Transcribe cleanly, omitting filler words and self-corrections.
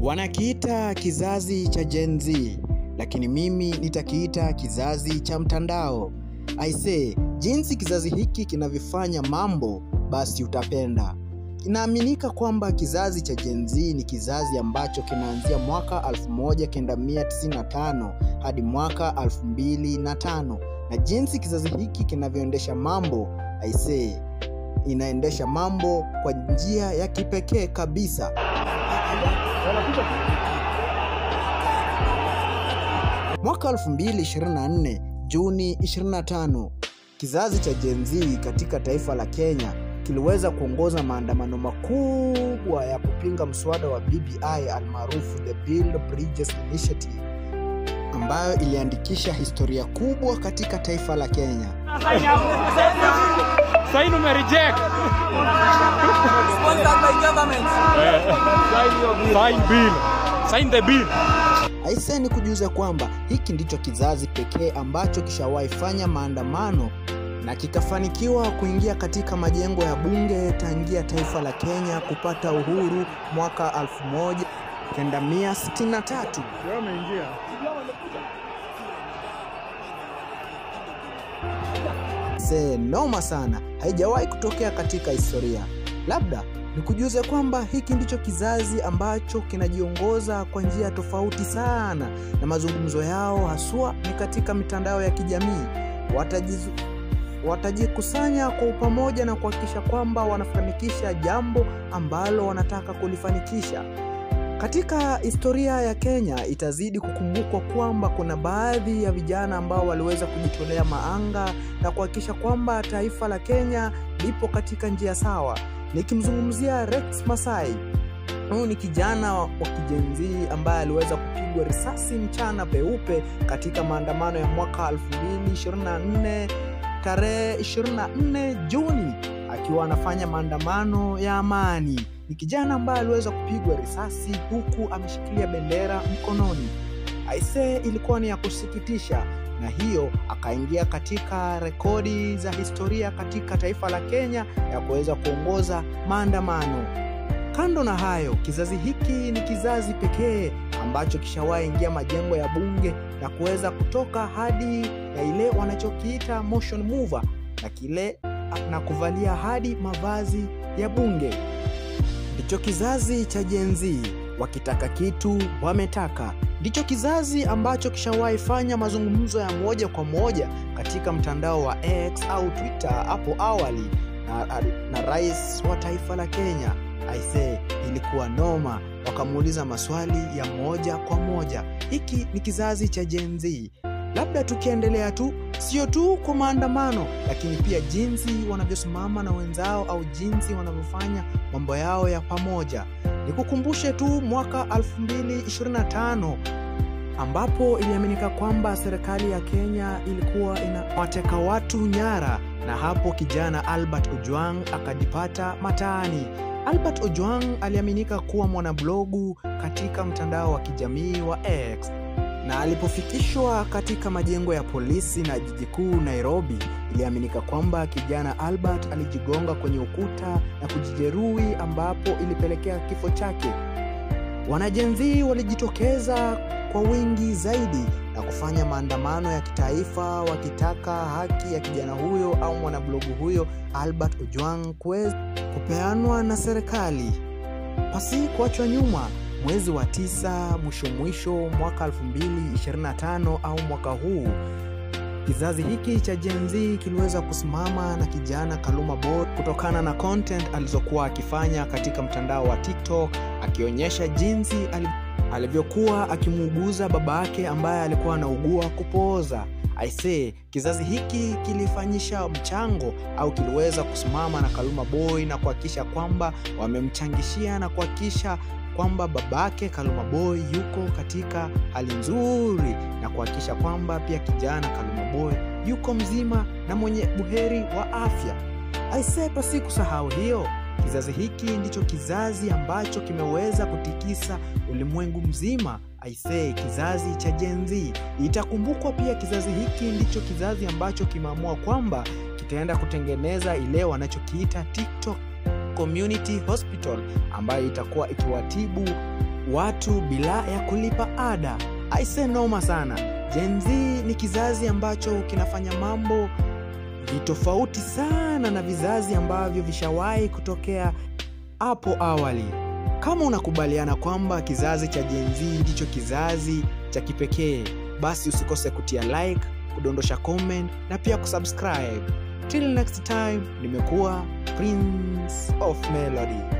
Wanakiita kizazi cha Gen Z, lakini mimi nitakiita kizazi cha mtandao. Aisee, jinsi kizazi hiki kinavyofanya mambo, basi utapenda. Inaaminika kwamba kizazi cha Gen Z ni kizazi ambacho kinaanzia mwaka 1995 hadi mwaka 2005. Na jinsi kizazi hiki kinavyoendesha mambo, aisee, inaendesha mambo kwa njia ya kipekee kabisa. Mwaka 2024 Juni 25, kizazi cha Gen Z katika taifa la Kenya kiliweza kuongoza maandamano makubwa ya kupinga mswada wa BBI almaarufu The Build Bridges Initiative, ambayo iliandikisha historia kubwa katika taifa la Kenya. Sign umereject. Sponsored by government. Sign bill. Sign the bill. Aisee, ni kujuza kwamba hiki ndicho kizazi pekee ambacho kishawahi fanya maandamano na kikafanikiwa kuingia katika majengo ya bunge tangia taifa la Kenya kupata uhuru mwaka 1963. Noma sana, haijawahi kutokea katika historia. Labda nikujuze kwamba hiki ndicho kizazi ambacho kinajiongoza kwa njia tofauti sana, na mazungumzo yao haswa ni katika mitandao ya kijamii. Watajikusanya kwa pamoja na kuhakikisha kwamba wanafanikisha jambo ambalo wanataka kulifanikisha. Katika historia ya Kenya itazidi kukumbukwa kwamba kuna baadhi ya vijana ambao waliweza kujitolea maanga na kuhakikisha kwamba taifa la Kenya lipo katika njia sawa. Nikimzungumzia Rex Masai, huyu ni kijana wa kijenzi ambaye aliweza kupigwa risasi mchana peupe katika maandamano ya mwaka 2024 tarehe 24 Juni akiwa anafanya maandamano ya amani. Ni kijana ambaye aliweza kupigwa risasi huku ameshikilia bendera mkononi. Aisee, ilikuwa ni ya kusikitisha, na hiyo akaingia katika rekodi za historia katika taifa la Kenya ya kuweza kuongoza maandamano. Kando na hayo, kizazi hiki ni kizazi pekee ambacho kishawahi ingia majengo ya bunge na kuweza kutoka hadi na ile wanachokiita motion mover na kuvalia hadi mavazi ya bunge. Ndicho kizazi cha Gen Z, wakitaka kitu wametaka. Ndicho kizazi ambacho kishawahi fanya mazungumzo ya moja kwa moja katika mtandao wa X au Twitter hapo awali na rais wa taifa la Kenya. Aisee, ilikuwa noma, wakamuuliza maswali ya moja kwa moja. Hiki ni kizazi cha Gen Z. Labda tukiendelea tu, sio tu kwa maandamano, lakini pia jinsi wanavyosimama na wenzao au jinsi wanavyofanya mambo yao ya pamoja. Nikukumbushe tu mwaka 2025 ambapo iliaminika kwamba serikali ya Kenya ilikuwa inawateka watu nyara, na hapo kijana Albert Ojwang akajipata mataani. Albert Ojwang aliaminika kuwa mwanablogu katika mtandao wa kijamii wa X, na alipofikishwa katika majengo ya polisi na jiji kuu Nairobi, iliaminika kwamba kijana Albert alijigonga kwenye ukuta na kujijeruhi, ambapo ilipelekea kifo chake. Wanajenzi walijitokeza kwa wingi zaidi na kufanya maandamano ya kitaifa wakitaka haki ya kijana huyo au mwanablogu huyo Albert Ojwang kupeanwa na serikali pasi kuachwa nyuma. Mwezi wa 9 mwisho mwaka 2025 au mwaka huu, kizazi hiki cha Gen Z kiliweza kusimama na kijana Kaluma Boy kutokana na content alizokuwa akifanya katika mtandao wa TikTok, akionyesha jinsi alivyokuwa akimuuguza baba yake ambaye alikuwa anaugua kupooza. Aisee, kizazi hiki kilifanyisha mchango au kiliweza kusimama na Kaluma Boy na kuhakikisha kwamba wamemchangishia na kuhakikisha kwamba babake Kaluma Boy yuko katika hali nzuri, na kuhakikisha kwamba pia kijana Kaluma Boy yuko mzima na mwenye buheri wa afya. Aisee, pasi kusahau hiyo, kizazi hiki ndicho kizazi ambacho kimeweza kutikisa ulimwengu mzima. Aisee, kizazi cha Gen Z. Itakumbukwa pia kizazi hiki ndicho kizazi ambacho kimeamua kwamba kitaenda kutengeneza ile wanachokiita TikTok Community Hospital, ambayo itakuwa ikiwatibu watu bila ya kulipa ada. Aise, noma sana. Gen Z ni kizazi ambacho kinafanya mambo vitofauti sana na vizazi ambavyo vishawahi kutokea hapo awali. Kama unakubaliana kwamba kizazi cha Gen Z ndicho kizazi cha kipekee, basi usikose kutia like, kudondosha comment na pia kusubscribe. Till next time, nimekuwa Prince of Melody.